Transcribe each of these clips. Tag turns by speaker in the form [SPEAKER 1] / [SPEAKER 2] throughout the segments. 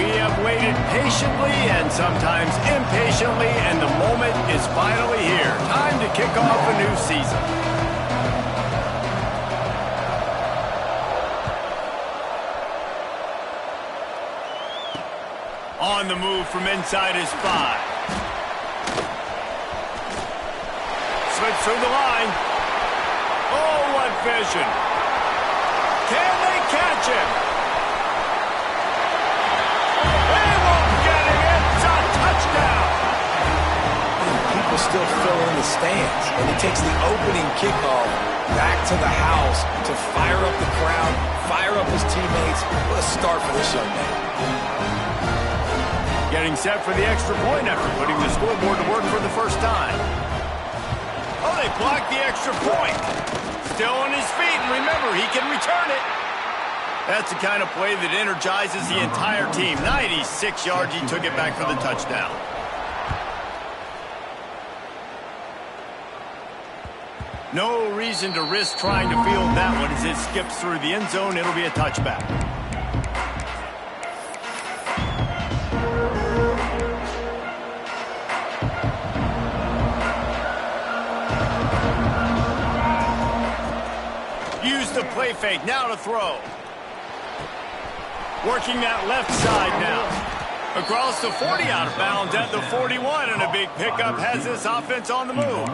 [SPEAKER 1] We have waited patiently and sometimes impatiently, and the moment is finally here. Time to kick off a new season. On the move from inside his 5. Slips through the line. Oh, what vision. Can they catch him? They won't get him. It's a touchdown.
[SPEAKER 2] People still fill in the stands, and he takes the opening kickoff back to the house to fire up the crowd, fire up his teammates. What a start for this young man.
[SPEAKER 1] Getting set for the extra point after putting the scoreboard to work for the first time. Oh, they blocked the extra point. Still on his feet, and remember, he can return it. That's the kind of play that energizes the entire team. 96 yards, he took it back for the touchdown. No reason to risk trying to field that one as it skips through the end zone. It'll be a touchback. Use the play fake, now to throw. Working that left side now. Across the 40, out of bounds at the 41, and a big pickup has this offense on the move.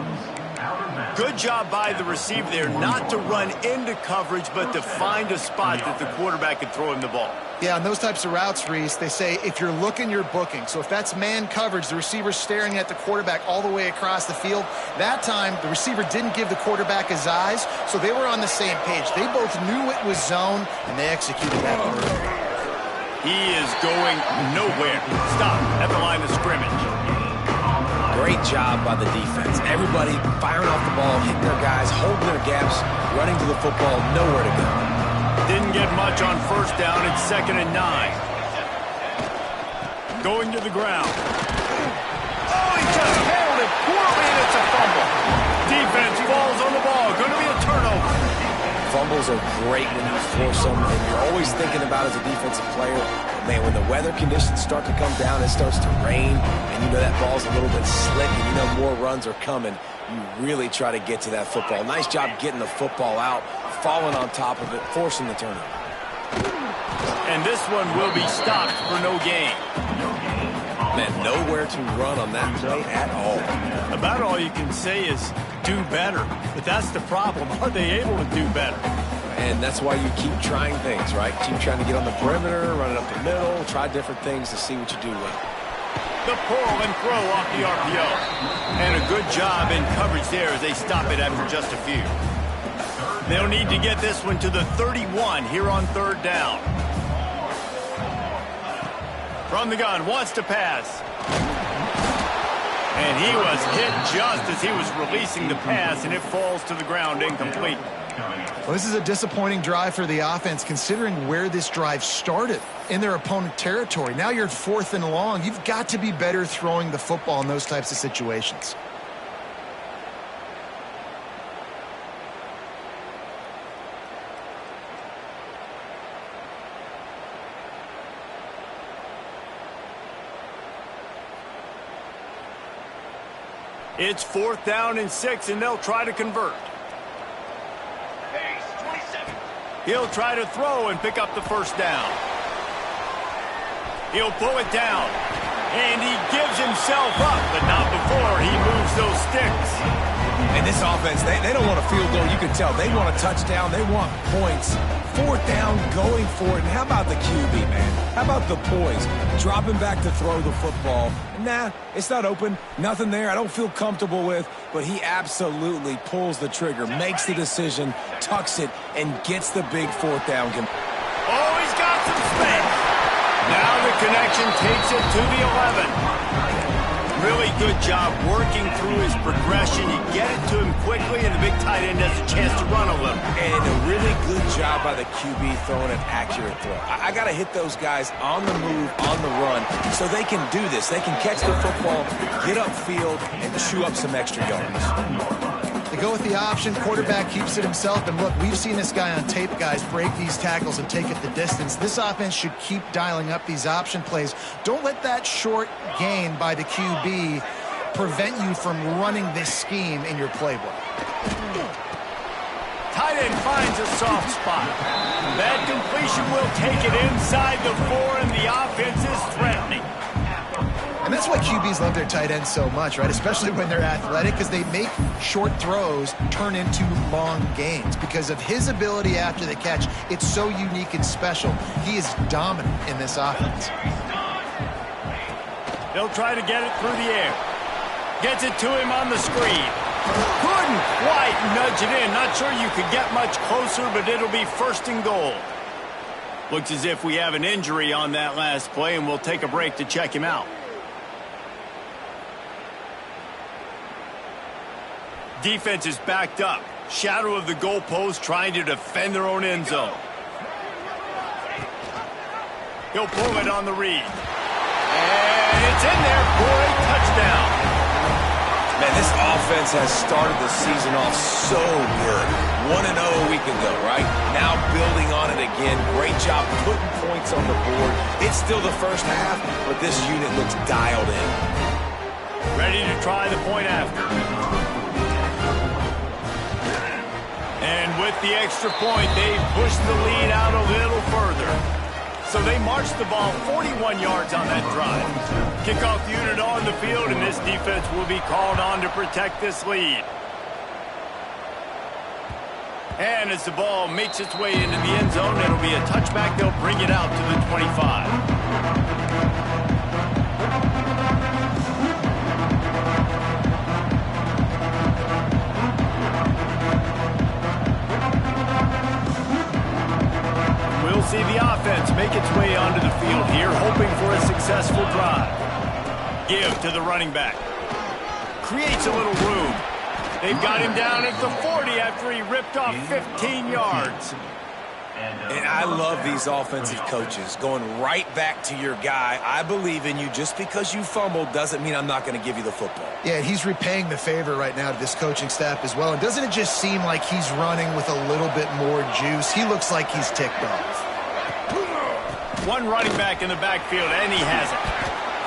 [SPEAKER 1] Good job by the receiver there not to run into coverage, but to find a spot that the quarterback could throw him the ball.
[SPEAKER 3] Yeah, on those types of routes, Reese, they say if you're looking, you're booking. So if that's man coverage, the receiver's staring at the quarterback all the way across the field. That time, the receiver didn't give the quarterback his eyes, so they were on the same page. They both knew it was zone, and they executed that move.
[SPEAKER 1] He is going nowhere. Stop at the line of scrimmage.
[SPEAKER 2] Great job by the defense. Everybody firing off the ball, hitting their guys, holding their gaps, running to the football, nowhere to go.
[SPEAKER 1] Didn't get much on first down. It's 2nd and 9. Going to the ground. Oh, he just handled it poorly, and it's a fumble. Defense falls on the ball. Going to be a turnover.
[SPEAKER 2] Fumbles are great when you force them, and you're always thinking about as a defensive player, man, when the weather conditions start to come down, it starts to rain, and you know that ball's a little bit slick, and you know more runs are coming, you really try to get to that football. Nice job getting the football out, falling on top of it, forcing the turnover.
[SPEAKER 1] And this one will be stopped for no gain.
[SPEAKER 2] Man, nowhere to run on that play at all.
[SPEAKER 1] About all you can say is do better. But that's the problem. Are they able to do better?
[SPEAKER 2] And that's why you keep trying things, right? Keep trying to get on the perimeter, run it up the middle, try different things to see what you do well.
[SPEAKER 1] The pull and throw off the RPO. And a good job in coverage there as they stop it after just a few. They'll need to get this one to the 31 here on 3rd down. From the gun, wants to pass. And he was hit just as he was releasing the pass, and it falls to the ground incomplete.
[SPEAKER 3] Well, this is a disappointing drive for the offense, considering where this drive started in their opponent territory. Now you're at 4th and long. You've got to be better throwing the football in those types of situations.
[SPEAKER 1] It's 4th down and 6, and they'll try to convert. He'll try to throw and pick up the first down. He'll pull it down. And he gives himself up, but not before he moves those sticks.
[SPEAKER 2] And this offense, they don't want a field goal. You can tell. They want a touchdown. They want points. 4th down, going for it. And how about the QB, man? How about the poise? Dropping back to throw the football. Nah, it's not open. Nothing there I don't feel comfortable with. But he absolutely pulls the trigger, makes the decision, tucks it, and gets the big 4th down.
[SPEAKER 1] Oh, he's got some space. Now the connection takes it to the 11. Really good job working through his progression. You get it to him quickly, and the big tight end has a chance to run a little.
[SPEAKER 2] And a really good job by the QB throwing an accurate throw. I got to hit those guys on the move, on the run, so they can do this. They can catch the football, get upfield, and chew up some extra yards.
[SPEAKER 3] The go with the option. Quarterback keeps it himself. And look, we've seen this guy on tape, guys, break these tackles and take it the distance. This offense should keep dialing up these option plays. Don't let that short gain by the QB prevent you from running this scheme in your playbook.
[SPEAKER 1] Tight end finds a soft spot. That completion will take it inside the 4, and the offense is threatening.
[SPEAKER 3] And that's why QBs love their tight ends so much, right? Especially when they're athletic, because they make short throws turn into long gains. Because of his ability after the catch, it's so unique and special. He is dominant in this offense.
[SPEAKER 1] They'll try to get it through the air. Gets it to him on the screen. Couldn't quite nudge it in. Not sure you could get much closer, but it'll be 1st and goal. Looks as if we have an injury on that last play, and we'll take a break to check him out. Defense is backed up. Shadow of the goalpost, trying to defend their own end zone. He'll pull it on the read. And it's in there for a touchdown.
[SPEAKER 2] Man, this offense has started the season off so good. 1-0 a week ago, right? Now building on it again. Great job putting points on the board. It's still the first half, but this unit looks dialed in.
[SPEAKER 1] Ready to try the point after. And with the extra point, they push the lead out a little further. So they march the ball 41 yards on that drive. Kickoff unit on the field, and this defense will be called on to protect this lead. And as the ball makes its way into the end zone, it'll be a touchback. They'll bring it out to the 25. We'll see the offense make its way onto the field here, hoping for a successful drive. Give to the running back. Creates a little room. They've got him down at the 40 after he ripped off 15 yards.
[SPEAKER 2] And I love these offensive coaches going right back to your guy. I believe in you. Just because you fumbled doesn't mean I'm not going to give you the football.
[SPEAKER 3] Yeah, he's repaying the favor right now to this coaching staff as well. And doesn't it just seem like he's running with a little bit more juice? He looks like he's ticked off.
[SPEAKER 1] One running back in the backfield, and he has it.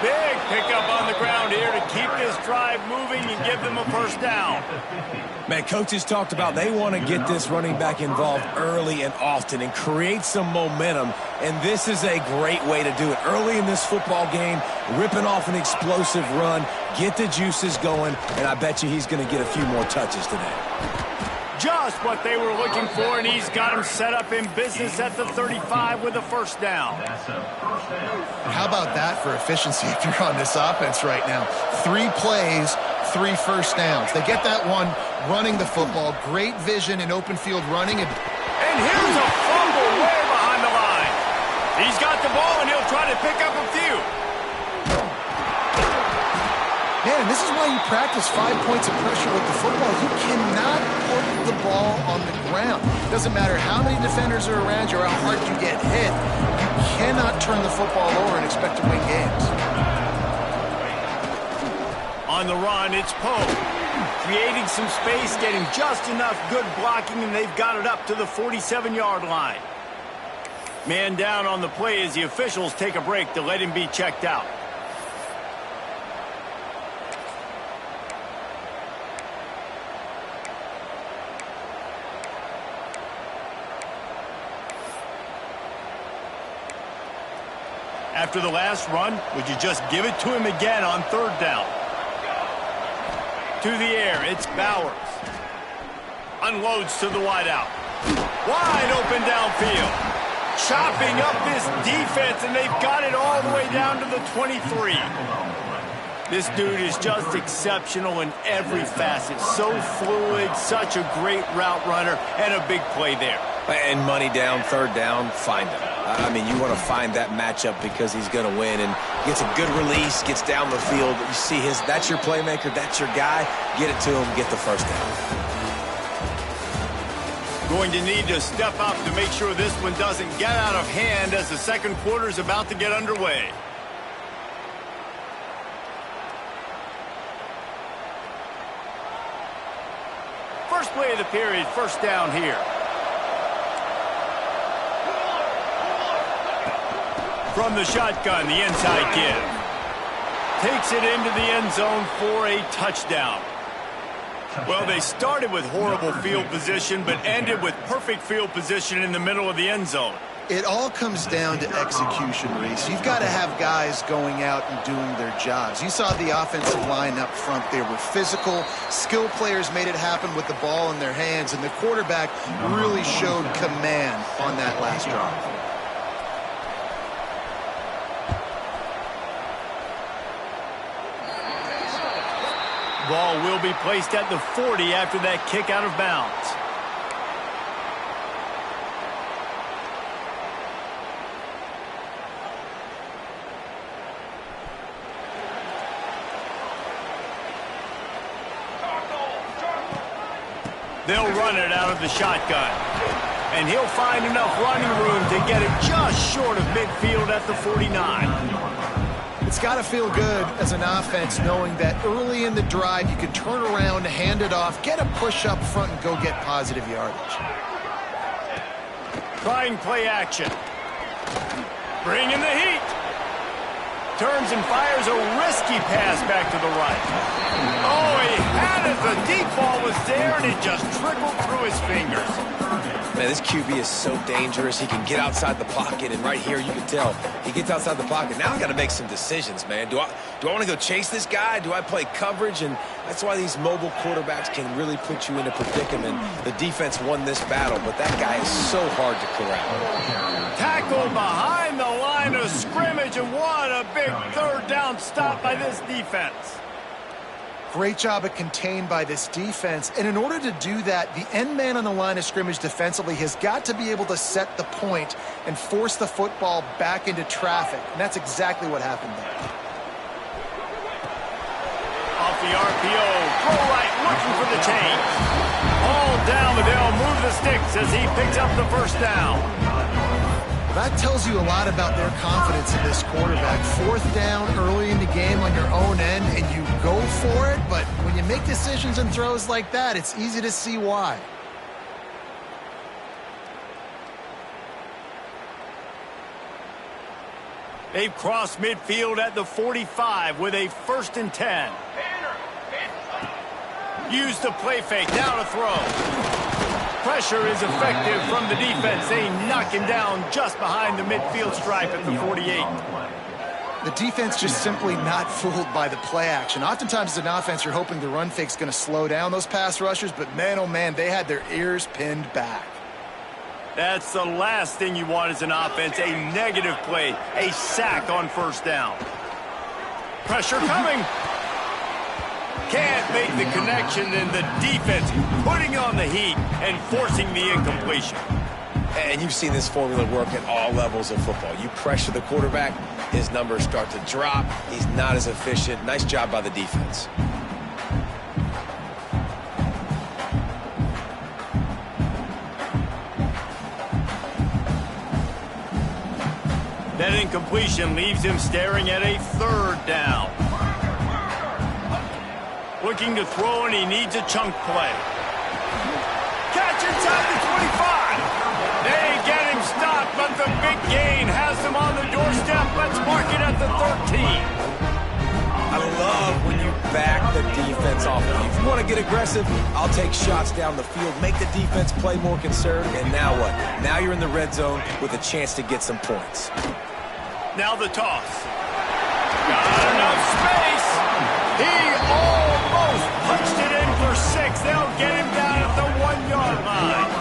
[SPEAKER 1] Big pickup on the ground here to keep this drive moving and give them a 1st down.
[SPEAKER 2] Man, coaches talked about they want to get this running back involved early and often and create some momentum, and this is a great way to do it. Early in this football game, ripping off an explosive run, get the juices going, and I bet you he's going to get a few more touches today.
[SPEAKER 1] Just what they were looking for, and he's got him set up in business at the 35 with a 1st down.
[SPEAKER 3] How about that for efficiency if you're on this offense right now? 3 plays, 3 1st downs. They get that one running the football. Great vision in open field running.
[SPEAKER 1] And here's a fumble way behind the line. He's got the ball, and he'll try to pick up a few.
[SPEAKER 3] Man, this is why you practice 5 points of pressure with the football. You cannot put the ball on the ground. Doesn't matter how many defenders are around you or how hard you get hit. You cannot turn the football over and expect to win games.
[SPEAKER 1] On the run, it's Poe. Creating some space, getting just enough good blocking, and they've got it up to the 47-yard line. Man down on the play as the officials take a break to let him be checked out. After the last run, would you just give it to him again on 3rd down? To the air, it's Bowers. Unloads to the wideout. Wide open downfield. Chopping up this defense, and they've got it all the way down to the 23. This dude is just exceptional in every facet. So fluid, such a great route runner, and a big play there.
[SPEAKER 2] And money down, 3rd down, find him. I mean, you want to find that matchup because he's going to win, and gets a good release, gets down the field. You see that's your playmaker, that's your guy. Get it to him, get the 1st down.
[SPEAKER 1] Going to need to step up to make sure this one doesn't get out of hand as the 2nd quarter is about to get underway. First play of the period, first down here. From the shotgun, the inside give. Takes it into the end zone for a touchdown. Well, they started with horrible field position, but ended with perfect field position in the middle of the end zone.
[SPEAKER 3] It all comes down to execution, Reese. You've got to have guys going out and doing their jobs. You saw the offensive line up front. They were physical. Skill players made it happen with the ball in their hands, and the quarterback really showed command on that last drive.
[SPEAKER 1] Ball will be placed at the 40 after that kick out of bounds. They'll run it out of the shotgun. And he'll find enough running room to get it just short of midfield at the 49.
[SPEAKER 3] It's got to feel good as an offense knowing that early in the drive you can turn around, hand it off, get a push up front, and go get positive yardage.
[SPEAKER 1] Trying play action. Bringing the heat. Turns and fires a risky pass back to the right. Oh, he had it. The deep ball was there, and it just trickled through his fingers.
[SPEAKER 2] Man, this QB is so dangerous. He can get outside the pocket, and right here you can tell he gets outside the pocket. Now I got to make some decisions, man. Do I want to go chase this guy? Do I play coverage? And that's why these mobile quarterbacks can really put you in a predicament. The defense won this battle, but that guy is so hard to corral.
[SPEAKER 1] Tackled behind the line of scrimmage, and what a big third down stop by this defense.
[SPEAKER 3] Great job at contained by this defense. And in order to do that, the end man on the line of scrimmage defensively has got to be able to set the point and force the football back into traffic. And that's exactly what happened there.
[SPEAKER 1] Off the RPO, throw right, looking for the change. All down, but they'll move the sticks as he picks up the first down.
[SPEAKER 3] That tells you a lot about their confidence in this quarterback. Fourth down early in the game on your own end, and you go for it, but when you make decisions and throws like that, it's easy to see why.
[SPEAKER 1] They've crossed midfield at the 45 with a 1st and 10. Use the play fake, now to throw. Pressure is effective from the defense. They knock him down just behind the midfield stripe at the 48.
[SPEAKER 3] The defense just simply not fooled by the play action. Oftentimes as an offense, you're hoping the run fake's going to slow down those pass rushers, but man, oh man, they had their ears pinned back.
[SPEAKER 1] That's the last thing you want as an offense, a negative play, a sack on first down. Pressure coming. Can't make the connection, and the defense putting on the heat and forcing the incompletion.
[SPEAKER 2] And you've seen this formula work at all levels of football. You pressure the quarterback, his numbers start to drop. He's not as efficient. Nice job by the defense.
[SPEAKER 1] That incompletion leaves him staring at a 3rd down. Looking to throw, and he needs a chunk play. Catch inside the 25. They get him stopped, but the big gain has him on the doorstep. Let's mark it at the 13.
[SPEAKER 2] I love when you back the defense off. If you want to get aggressive, I'll take shots down the field, make the defense play more conservative, and now what? Now you're in the red zone with a chance to get some points.
[SPEAKER 1] Now the toss. Got enough space. He almost punched it in for 6. They'll get him down at the 1-yard line.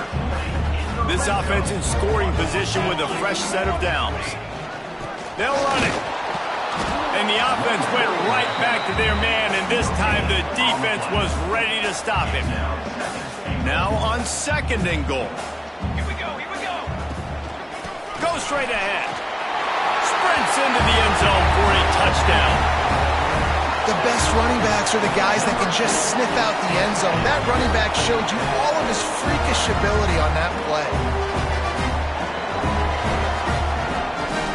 [SPEAKER 1] This offense in scoring position with a fresh set of downs. They'll run it. And the offense went right back to their man, and this time the defense was ready to stop him. Now on 2nd and goal.
[SPEAKER 4] Here we go, here we go.
[SPEAKER 1] Go straight ahead. Sprints into the end zone for a touchdown.
[SPEAKER 3] The best running backs are the guys that can just sniff out the end zone. That running back showed you all of his freakish ability on that play.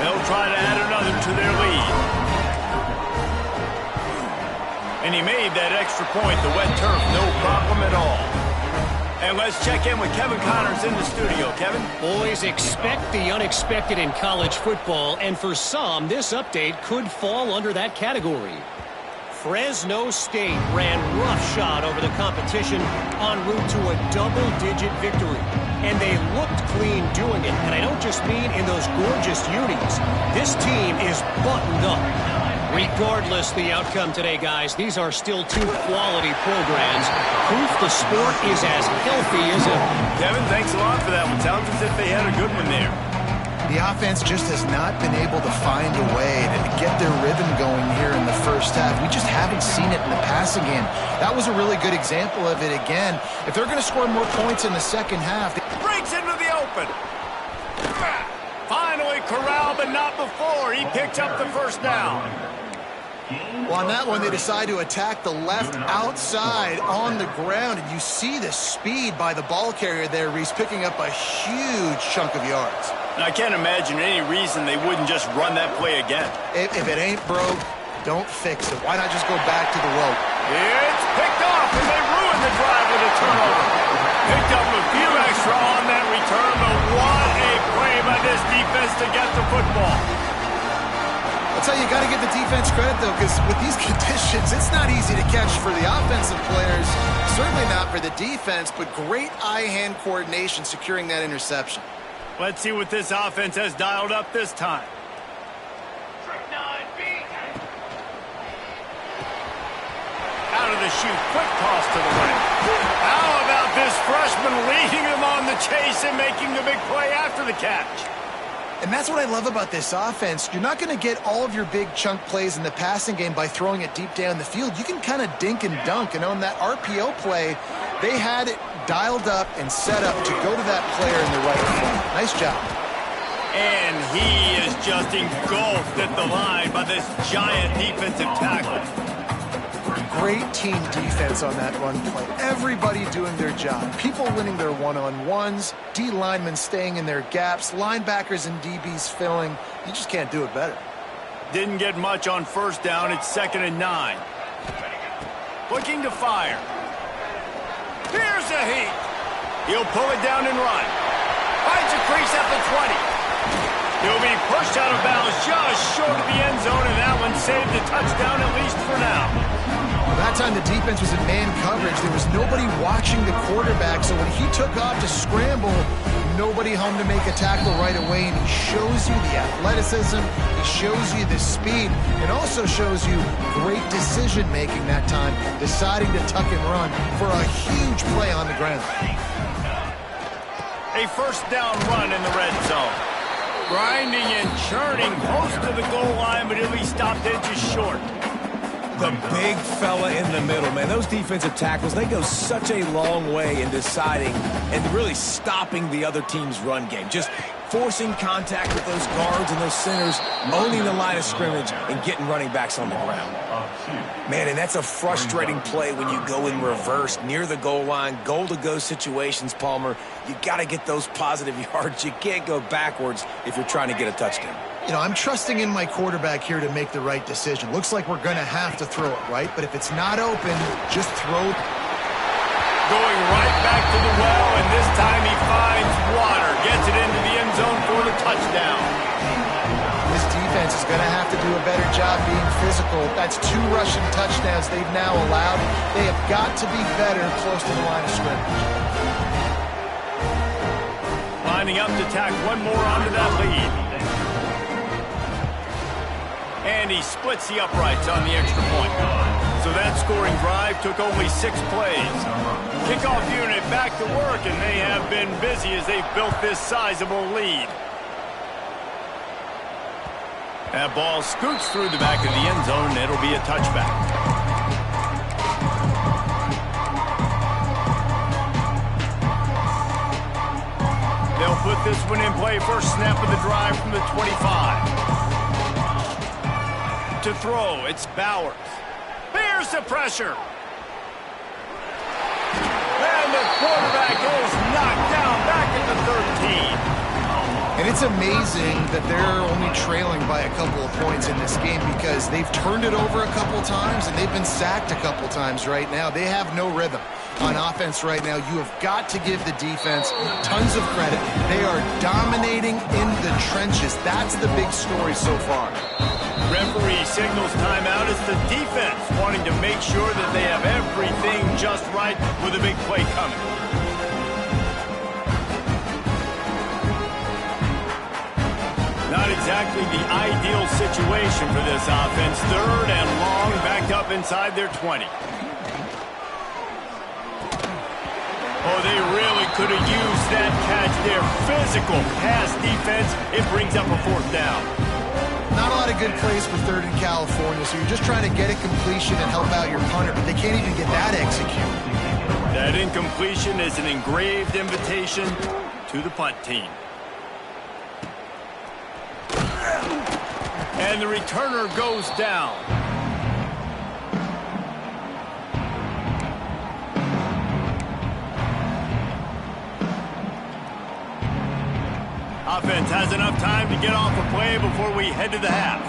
[SPEAKER 1] They'll try to add another to their lead. And he made that extra point. The wet turf, no problem at all. And let's check in with Kevin Connors in the studio. Kevin?
[SPEAKER 5] Boys, expect the unexpected in college football, and for some, this update could fall under that category. Fresno State ran roughshod over the competition en route to a double-digit victory. And they looked clean doing it. And I don't just mean in those gorgeous unis. This team is buttoned up. Regardless the outcome today, guys, these are still two quality programs. Proof the sport is as healthy as ever.
[SPEAKER 1] Kevin, thanks a lot for that one. Sounds as if they had a good one there.
[SPEAKER 3] The offense just has not been able to find a way to get their rhythm going here in the first half. We just haven't seen it in the passing game. That was a really good example of it again. If they're going to score more points in the second half.
[SPEAKER 1] Breaks into the open. Finally corralled, but not before. He picked up the first down.
[SPEAKER 3] Well, on that one, they decide to attack the left outside on the ground, and you see the speed by the ball carrier there, Reese, picking up a huge chunk of yards.
[SPEAKER 1] I can't imagine any reason they wouldn't just run that play again.
[SPEAKER 3] If it ain't broke, don't fix it. Why not just go back to the rope?
[SPEAKER 1] It's picked off, and they ruined the drive with a turnover. Picked up a few extra on that return, but what a play by this defense to get the football.
[SPEAKER 3] I'll tell you, you got to give the defense credit, though, because with these conditions, it's not easy to catch for the offensive players. Certainly not for the defense, but great eye-hand coordination securing that interception.
[SPEAKER 1] Let's see what this offense has dialed up this time. Out of the chute, quick toss to the right. How about this freshman leading them on the chase and making the big play after the catch?
[SPEAKER 3] And that's what I love about this offense. You're not going to get all of your big chunk plays in the passing game by throwing it deep down the field. You can kind of dink and dunk. And on that RPO play, they had it dialed up and set up to go to that player in the right foot. Nice job.
[SPEAKER 1] And he is just engulfed at the line by this giant defensive tackle.
[SPEAKER 3] Great team defense on that run play. Everybody doing their job. People winning their one-on-ones, D linemen staying in their gaps, linebackers and DBs filling. You just can't do it better.
[SPEAKER 1] Didn't get much on first down. It's 2nd and 9. Looking to fire. Here's a heat. He'll pull it down and run. Finds a crease at the 20. He'll be pushed out of bounds just short of the end zone, and that one saved the touchdown, at least for now.
[SPEAKER 3] That time the defense was in man coverage. There was nobody watching the quarterback, so when he took off to scramble, nobody home to make a tackle right away, and he shows you the athleticism, he shows you the speed, and also shows you great decision-making that time, deciding to tuck and run for a huge play on the ground.
[SPEAKER 1] A first down run in the red zone. Grinding and churning close to the goal line, but he'll be stopped edges short.
[SPEAKER 2] The big fella in the middle, man. Those defensive tackles, they go such a long way in deciding and really stopping the other team's run game. Just forcing contact with those guards and those centers, owning the line of scrimmage, and getting running backs on the ground. Man, and that's a frustrating play when you go in reverse near the goal line, goal-to-go situations, Palmer. You got to get those positive yards. You can't go backwards if you're trying to get a touchdown.
[SPEAKER 3] You know, I'm trusting in my quarterback here to make the right decision. Looks like we're going to have to throw it, right? But if it's not open, just throw it.
[SPEAKER 1] Going right back to the well, and this time he finds water. Gets it into the end zone for the touchdown.
[SPEAKER 3] This defense is going to have to do a better job being physical. That's 2 rushing touchdowns they've now allowed. They have got to be better close to the line of scrimmage.
[SPEAKER 1] Lining up to tack one more onto that lead. And he splits the uprights on the extra point. So that scoring drive took only 6 plays. Kickoff unit back to work, and they have been busy as they've built this sizable lead. That ball scoots through the back of the end zone, and it'll be a touchback. They'll put this one in play. First snap of the drive from the 25. To throw, it's Bowers. Here's the pressure. And the quarterback goes knocked down back at the 13.
[SPEAKER 3] And it's amazing that they're only trailing by a couple of points in this game because they've turned it over a couple times and they've been sacked a couple times right now. They have no rhythm on offense right now. You have got to give the defense tons of credit. They are dominating in the trenches. That's the big story so far.
[SPEAKER 1] Referee signals timeout. It's the defense wanting to make sure that they have everything just right with a big play coming. Not exactly the ideal situation for this offense. 3rd and long, backed up inside their 20. Oh, they really could have used that catch there. Physical pass defense. It brings up a 4th down.
[SPEAKER 3] Not a lot of good plays for 3rd in California, so you're just trying to get a completion and help out your punter, but they can't even get that executed.
[SPEAKER 1] That incompletion is an engraved invitation to the punt team. And the returner goes down. Offense has enough time to get off a play before we head to the half.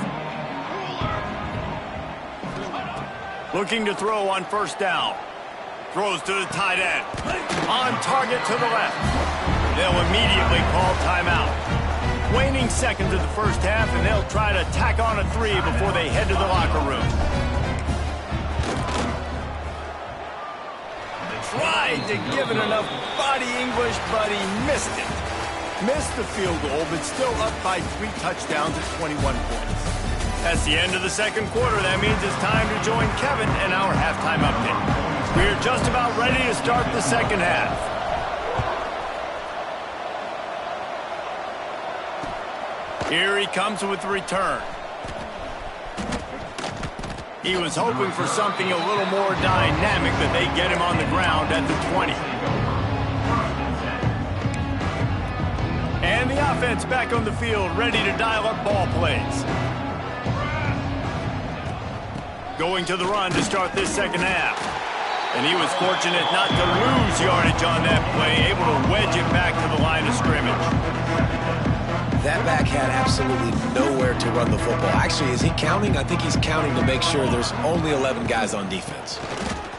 [SPEAKER 1] Looking to throw on 1st down. Throws to the tight end. On target to the left. They'll immediately call timeout. Waning seconds of the 1st half, and they'll try to tack on a 3 before they head to the locker room. Tried to give it enough body English, but he missed it. Missed the field goal, but still up by 3 touchdowns at 21 points. That's the end of the 2nd quarter. That means it's time to join Kevin in our halftime update. We're just about ready to start the 2nd half. Here he comes with the return. He was hoping for something a little more dynamic, but they get him on the ground at the 20. And the offense back on the field, ready to dial up ball plays. Going to the run to start this 2nd half. And he was fortunate not to lose yardage on that play, able to wedge it back to the line of scrimmage.
[SPEAKER 2] That back had absolutely nowhere to run the football. Actually, is he counting? I think he's counting to make sure there's only 11 guys on defense.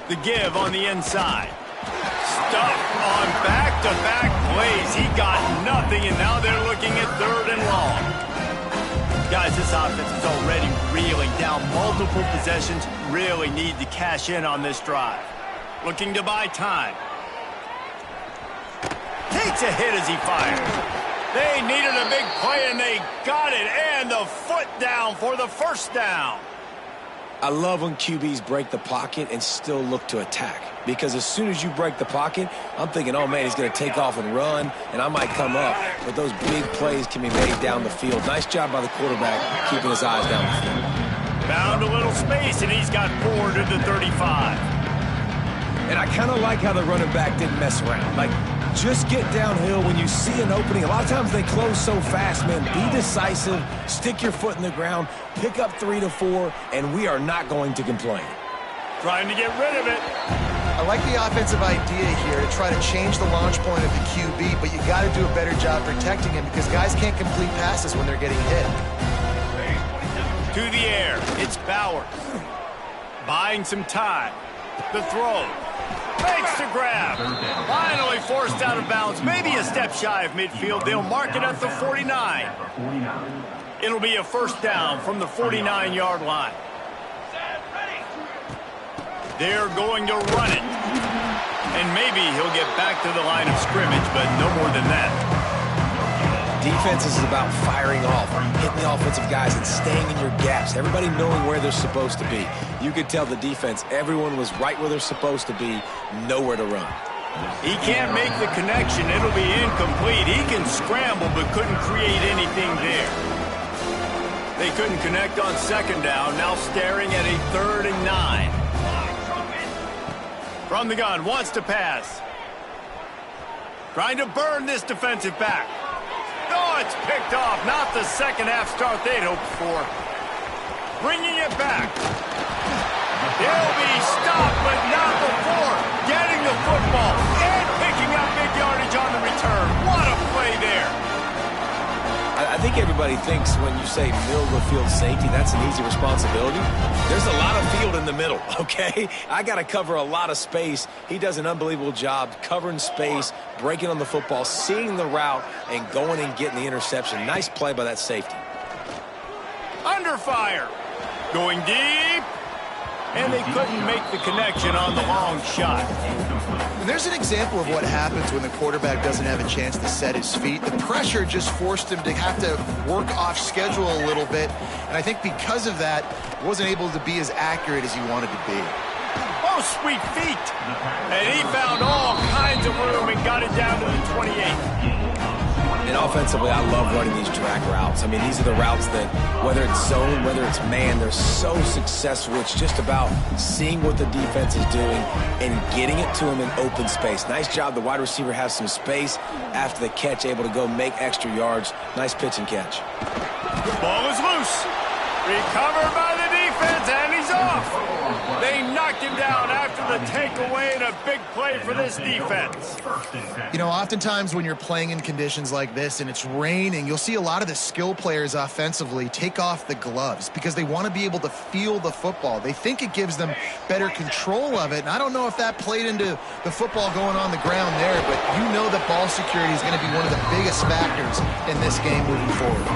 [SPEAKER 1] The give on the inside. Stuck on back-to-back plays. He got nothing, and now they're looking at 3rd and long. Guys, this offense is already reeling down multiple possessions. Really need to cash in on this drive. Looking to buy time. Takes a hit as he fires. They needed a big play, and they got it. And the foot down for the 1st down.
[SPEAKER 2] I love when QBs break the pocket and still look to attack. Because as soon as you break the pocket, I'm thinking, oh, man, he's going to take off and run, and I might come up. But those big plays can be made down the field. Nice job by the quarterback keeping his eyes down the field.
[SPEAKER 1] Found a little space, and he's got 4 to the 35.
[SPEAKER 2] And I kind of like how the running back didn't mess around. Like, just get downhill when you see an opening. A lot of times they close so fast, man. Be decisive, stick your foot in the ground, pick up 3 to 4, and we are not going to complain.
[SPEAKER 1] Trying to get rid of it.
[SPEAKER 3] I like the offensive idea here to try to change the launch point of the QB, but you got to do a better job protecting him because guys can't complete passes when they're getting hit.
[SPEAKER 1] To the air, it's Bowers. Buying some time. The throw. Makes the grab. Finally forced out of bounds. Maybe a step shy of midfield. They'll mark it at the 49. It'll be a 1st down from the 49-yard line. They're going to run it. And maybe he'll get back to the line of scrimmage, but no more than that.
[SPEAKER 2] Defense is about firing off, hitting the offensive guys and staying in your gaps. Everybody knowing where they're supposed to be. You could tell the defense, everyone was right where they're supposed to be, nowhere to run.
[SPEAKER 1] He can't make the connection. It'll be incomplete. He can scramble, but couldn't create anything there. They couldn't connect on 2nd down, now staring at a 3rd and 9. From the gun, wants to pass. Trying to burn this defensive back. Oh, it's picked off. Not the 2nd half start they'd hoped for. Bringing it back. He'll be stopped, but not before getting the football and picking up big yardage on the return. What a play there.
[SPEAKER 2] think everybody thinks when you say middle of the field safety, that's an easy responsibility. There's a lot of field in the middle, okay? I got to cover a lot of space. He does an unbelievable job covering space, breaking on the football, seeing the route, and going and getting the interception. Nice play by that safety.
[SPEAKER 1] Under fire. Going deep. And they couldn't make the connection on the long shot.
[SPEAKER 3] And there's an example of what happens when the quarterback doesn't have a chance to set his feet. The pressure just forced him to have to work off schedule a little bit. And I think because of that, wasn't able to be as accurate as he wanted to be.
[SPEAKER 1] Oh, sweet feet. And he found all kinds of room and got it down to the 28.
[SPEAKER 2] And offensively, I love running these drag routes. I mean, these are the routes that, whether it's zone, whether it's man, they're so successful. It's just about seeing what the defense is doing and getting it to him in open space. Nice job. The wide receiver has some space after the catch, able to go make extra yards. Nice pitch and catch.
[SPEAKER 1] Ball is loose. Recovered by the defense, and he's off. They knocked him down after the takeaway, and a big play for this defense.
[SPEAKER 3] You know, oftentimes when you're playing in conditions like this and it's raining, you'll see a lot of the skill players offensively take off the gloves because they want to be able to feel the football. They think it gives them better control of it, and I don't know if that played into the football going on the ground there, but you know that ball security is going to be one of the biggest factors in this game moving forward.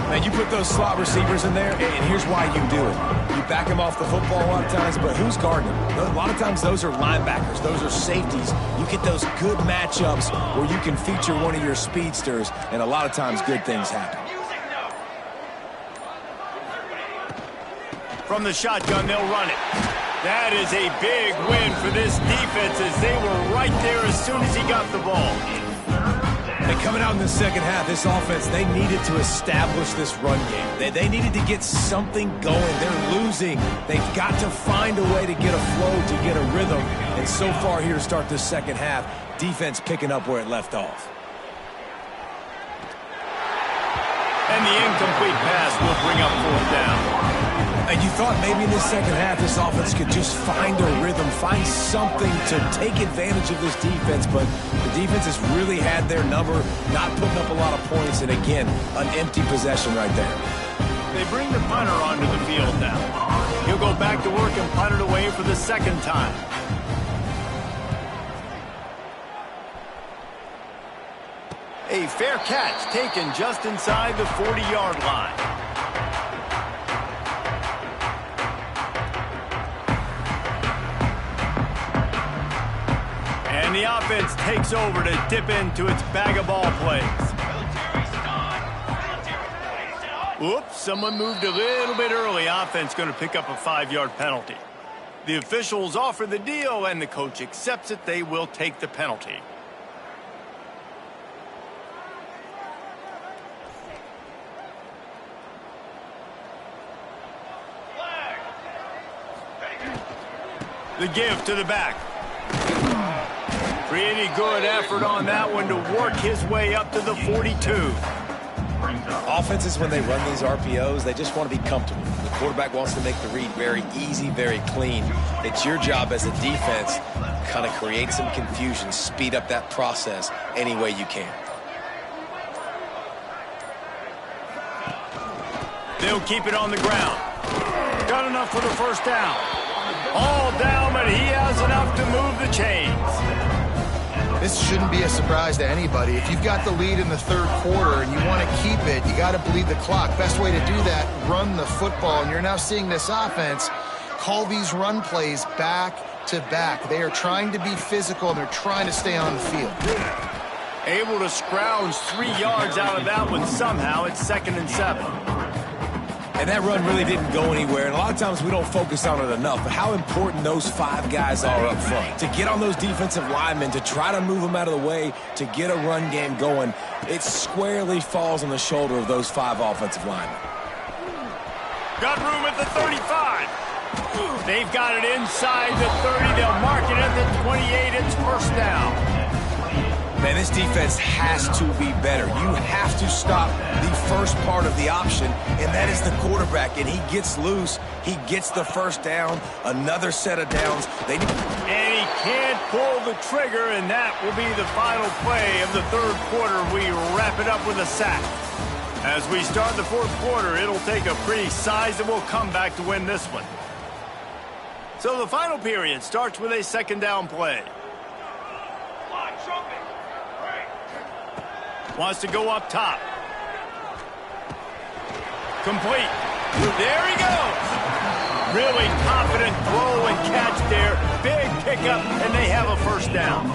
[SPEAKER 2] Man, you put those slot receivers in there, and here's why you do it. You back them off the football a lot of times, but who's guarding them? A lot of times those are linebackers. Those are safeties. You get those good matchups where you can feature one of your speedsters, and a lot of times good things happen.
[SPEAKER 1] From the shotgun, they'll run it. That is a big win for this defense as they were right there as soon as he got the ball.
[SPEAKER 2] And coming out in the second half, this offense, they needed to establish this run game. They needed to get something going. They're losing. They've got to find a way to get a flow, to get a rhythm. And so far here to start this second half, defense picking up where it left off.
[SPEAKER 1] And the incomplete pass will bring up fourth down.
[SPEAKER 2] And you thought maybe in this second half this offense could just find a rhythm, find something to take advantage of this defense, but the defense has really had their number, not putting up a lot of points, and again, an empty possession right there.
[SPEAKER 1] They bring the punter onto the field now. He'll go back to work and punt it away for the second time. A fair catch taken just inside the 40-yard line. And the offense takes over to dip into its bag of ball plays. Oops, someone moved a little bit early. Offense going to pick up a 5-yard penalty. The officials offer the deal, and the coach accepts it. They will take the penalty. The give to the back. Pretty good effort on that one to work his way up to the 42.
[SPEAKER 2] Offenses, when they run these RPOs, they just want to be comfortable. The quarterback wants to make the read very easy, very clean. It's your job as a defense to kind of create some confusion, speed up that process any way you can.
[SPEAKER 1] They'll keep it on the ground. Got enough for the first down. All down, but he has enough to move the chains.
[SPEAKER 3] This shouldn't be a surprise to anybody. If you've got the lead in the third quarter and you want to keep it, you got to bleed the clock. Best way to do that, run the football. And you're now seeing this offense call these run plays back to back. They are trying to be physical, and they're trying to stay on the field.
[SPEAKER 1] Able to scrounge 3 yards out of that one somehow. It's 2nd and 7.
[SPEAKER 2] And that run really didn't go anywhere. And a lot of times we don't focus on it enough. But how important those 5 guys are up front. To get on those defensive linemen, to try to move them out of the way, to get a run game going, it squarely falls on the shoulder of those 5 offensive linemen.
[SPEAKER 1] Got room at the 35. They've got it inside the 30. They'll mark it at the 28. It's first down.
[SPEAKER 2] Man, this defense has to be better. You have to stop the first part of the option, and that is the quarterback. And he gets loose. He gets the first down, another set of downs. And
[SPEAKER 1] he can't pull the trigger, and that will be the final play of the third quarter. We wrap it up with a sack. As we start the fourth quarter, it'll take a pretty sizable comeback to win this one. So the final period starts with a second down play. Wants to go up top. Complete. There he goes. Really confident throw and catch there. Big pickup, and they have a first down.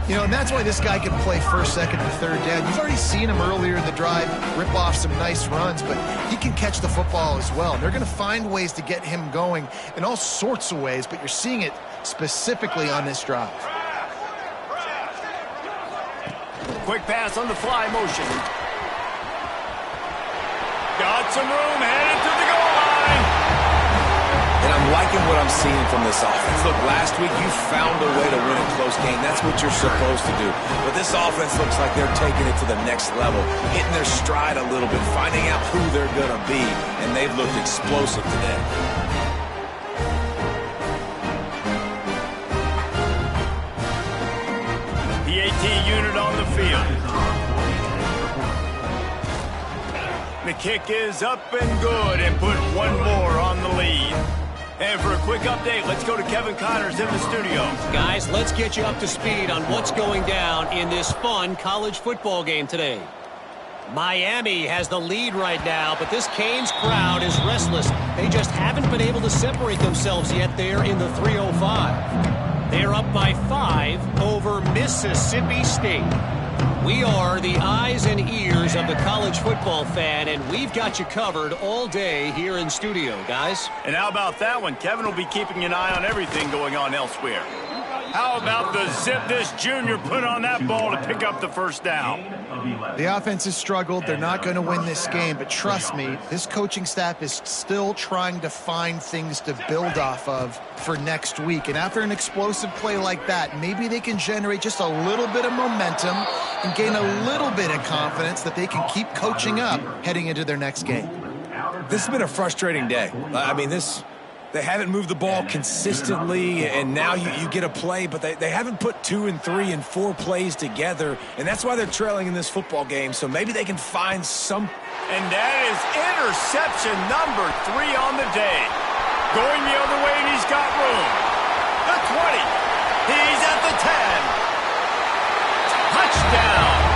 [SPEAKER 3] You know, and that's why this guy can play first, second, and third down. You've already seen him earlier in the drive rip off some nice runs, but he can catch the football as well. And they're going to find ways to get him going in all sorts of ways, but you're seeing it specifically on this drive.
[SPEAKER 1] Quick pass on the fly motion. Got some room, headed to the goal line.
[SPEAKER 2] And I'm liking what I'm seeing from this offense. Look, last week you found a way to win a close game. That's what you're supposed to do. But this offense looks like they're taking it to the next level, hitting their stride a little bit, finding out who they're going to be, and they've looked explosive today.
[SPEAKER 1] PAT unit on the field. The kick is up and good and put one more on the lead. And for a quick update, let's go to Kevin Connors in the studio.
[SPEAKER 5] Guys, let's get you up to speed on what's going down in this fun college football game today. Miami has the lead right now, but this Canes crowd is restless. They just haven't been able to separate themselves yet there in the 305. They're up by 5 over Mississippi State. We are the eyes and ears of the college football fan, and we've got you covered all day here in studio, guys.
[SPEAKER 1] And how about that one? Kevin will be keeping an eye on everything going on elsewhere. How about the zip this junior put on that ball to pick up the first down?
[SPEAKER 3] The offense has struggled. They're not going to win this game, but trust me, this coaching staff is still trying to find things to build off of for next week. And after an explosive play like that, maybe they can generate just a little bit of momentum and gain a little bit of confidence that they can keep coaching up heading into their next game.
[SPEAKER 2] This has been a frustrating day. I mean, they haven't moved the ball consistently, and now you get a play, but they haven't put 2 and 3 and 4 plays together, and that's why they're trailing in this football game, so maybe they can find some.
[SPEAKER 1] And that is interception number 3 on the day. Going the other way, and he's got room. The 20. He's at the 10. Touchdown.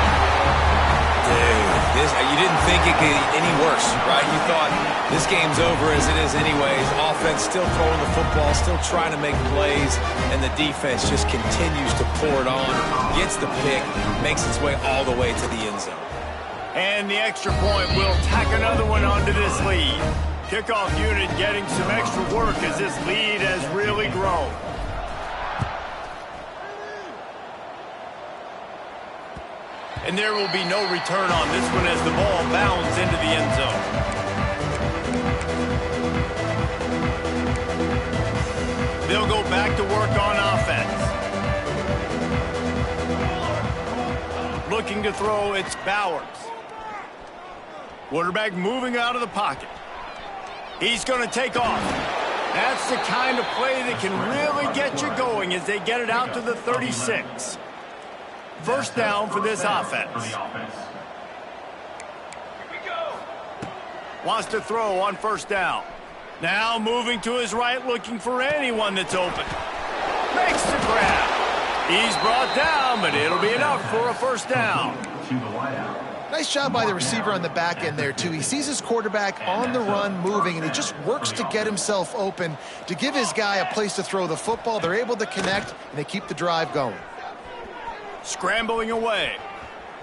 [SPEAKER 2] You didn't think it could get any worse, right? You thought this game's over as it is anyways. Offense still throwing the football, still trying to make plays, and the defense just continues to pour it on, gets the pick, makes its way all the way to the end zone.
[SPEAKER 1] And the extra point will tack another one onto this lead. Kickoff unit getting some extra work as this lead has really grown. And there will be no return on this one as the ball bounds into the end zone. They'll go back to work on offense. Looking to throw, it's Bowers. Quarterback moving out of the pocket. He's going to take off. That's the kind of play that can really get you going as they get it out to the 36. First down for this offense. Wants to throw on first down. Now moving to his right, looking for anyone that's open. Makes the grab. He's brought down, but it'll be enough for a first down.
[SPEAKER 3] Nice job by the receiver on the back end there, too. He sees his quarterback on the run moving, and he just works to get himself open to give his guy a place to throw the football. They're able to connect, and they keep the drive going.
[SPEAKER 1] Scrambling away.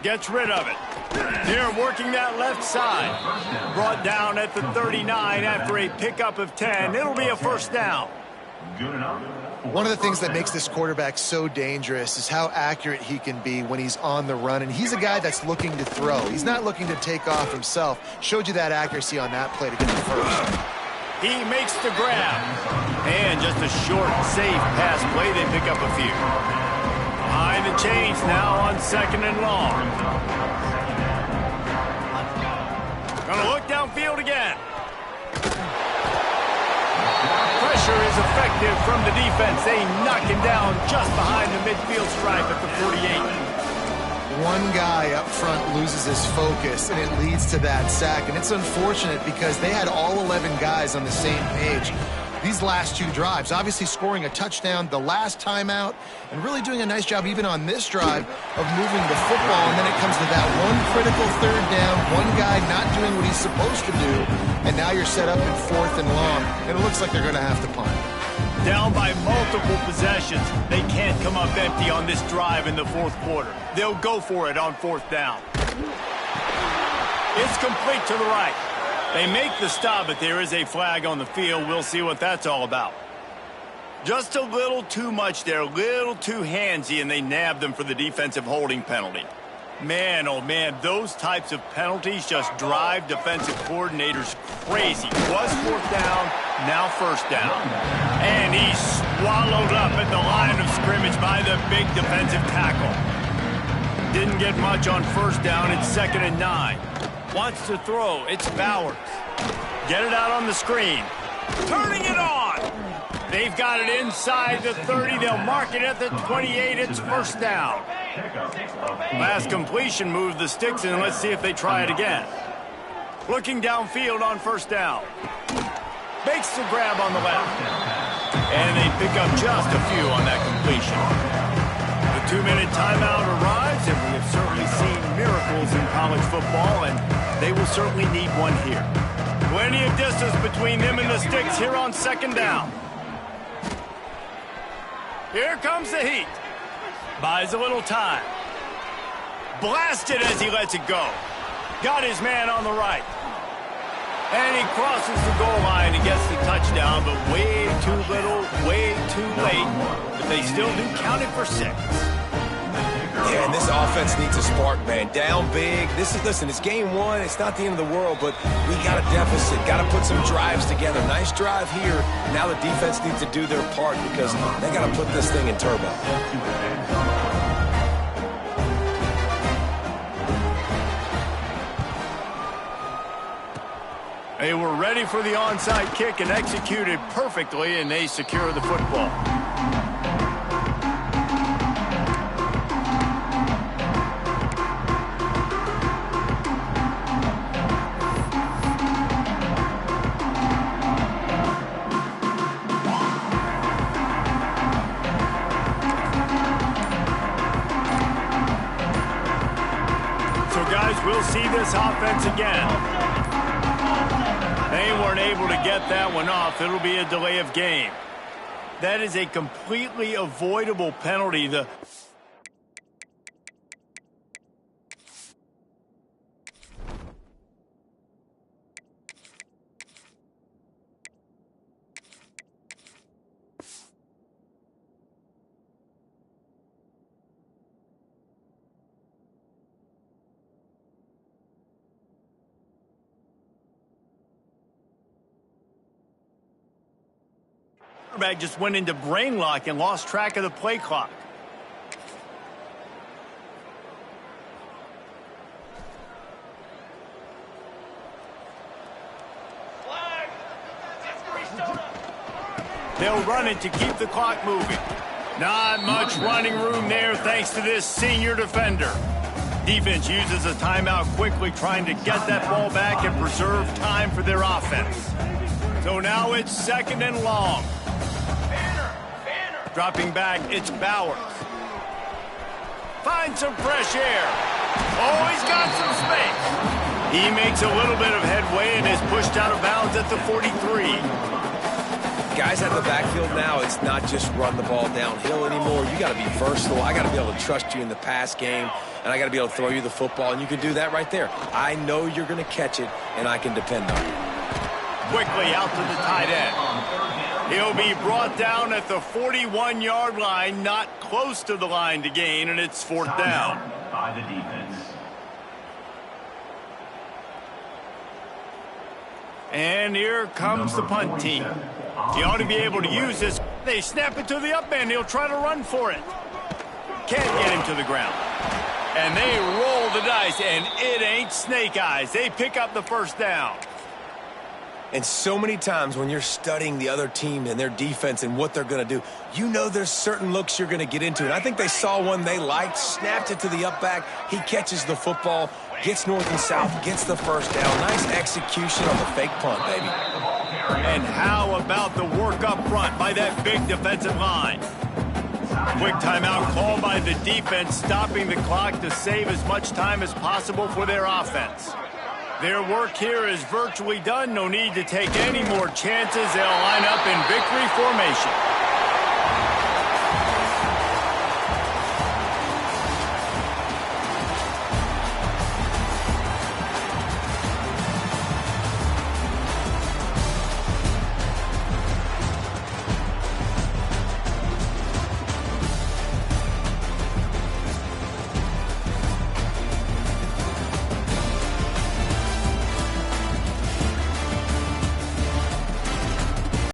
[SPEAKER 1] Gets rid of it. They're working that left side. Brought down at the 39 after a pickup of 10. It'll be a first down.
[SPEAKER 3] One of the things that makes this quarterback so dangerous is how accurate he can be when he's on the run. And he's a guy that's looking to throw. He's not looking to take off himself. Showed you that accuracy on that play to get the first.
[SPEAKER 1] He makes the grab. And just a short, safe pass play. They pick up a few. Behind the chains now on second and long. Gonna look downfield again. Pressure is effective from the defense. They knock him down just behind the midfield stripe at the 48.
[SPEAKER 3] one guy up front loses his focus, and it leads to that sack. And it's unfortunate because they had all 11 guys on the same page. These last two drives, obviously scoring a touchdown, the last timeout, and really doing a nice job even on this drive of moving the football. And then it comes to that one critical third down, one guy not doing what he's supposed to do, and now you're set up in 4th and long, and it looks like they're going to have to punt.
[SPEAKER 1] Down by multiple possessions. They can't come up empty on this drive in the 4th quarter. They'll go for it on 4th down. It's complete to the right. They make the stop, but there is a flag on the field. We'll see what that's all about. Just a little too much there, a little too handsy, and they nabbed them for the defensive holding penalty. Man, oh man, those types of penalties just drive defensive coordinators crazy. Was 4th down, now 1st down. And he's swallowed up at the line of scrimmage by the big defensive tackle. Didn't get much on 1st down. It's 2nd and 9. Wants to throw. It's Bowers. Get it out on the screen. Turning it on. They've got it inside the 30. They'll mark it at the 28. It's 1st down. Last completion moved the sticks, and let's see if they try it again. Looking downfield on 1st down. Makes the grab on the left. And they pick up just a few on that completion. The 2-minute timeout arrives, and we have certainly seen miracles in college football, and they will certainly need one here. Plenty of distance between them and the sticks here on 2nd down. Here comes the heat. Buys a little time. Blasted as he lets it go. Got his man on the right. And he crosses the goal line and gets the touchdown, but way too little, way too late. But they still do count it for 6.
[SPEAKER 2] Yeah, and this offense needs a spark, man. Down big. Listen, it's game 1. It's not the end of the world, but we got a deficit. Got to put some drives together. Nice drive here. Now the defense needs to do their part because they got to put this thing in turbo.
[SPEAKER 1] They were ready for the onside kick and executed perfectly, and they secure the football. So, guys, we'll see this offense again. They weren't able to get that one off. It'll be a delay of game. That is a completely avoidable penalty. The quarterback just went into brain lock and lost track of the play clock. They'll run it to keep the clock moving. Not much running room there thanks to this senior defender. Defense uses a timeout quickly, trying to get that ball back and preserve time for their offense. So now it's 2nd and long. Dropping back, it's Bowers. Finds some fresh air. Oh, he's got some space. He makes a little bit of headway and is pushed out of bounds at the 43.
[SPEAKER 2] Guys out of the backfield now, it's not just run the ball downhill anymore. You got to be versatile. I got to be able to trust you in the pass game, and I got to be able to throw you the football, and you can do that right there. I know you're going to catch it, and I can depend on you.
[SPEAKER 1] Quickly out to the tight end. He'll be brought down at the 41-yard line, not close to the line to gain, and it's 4th down.
[SPEAKER 4] By the defense.
[SPEAKER 1] And here comes the punt team. He ought to be able to use this. They snap it to the up end. He'll try to run for it. Can't get him to the ground. And they roll the dice, and it ain't snake eyes. They pick up the 1st down.
[SPEAKER 2] And so many times when you're studying the other team and their defense and what they're going to do, you know there's certain looks you're going to get into. And I think they saw one they liked, snapped it to the up back. He catches the football, gets north and south, gets the first down. Nice execution on the fake punt, baby.
[SPEAKER 1] And how about the work up front by that big defensive line? Quick timeout called by the defense, stopping the clock to save as much time as possible for their offense. Their work here is virtually done. No need to take any more chances. They'll line up in victory formation.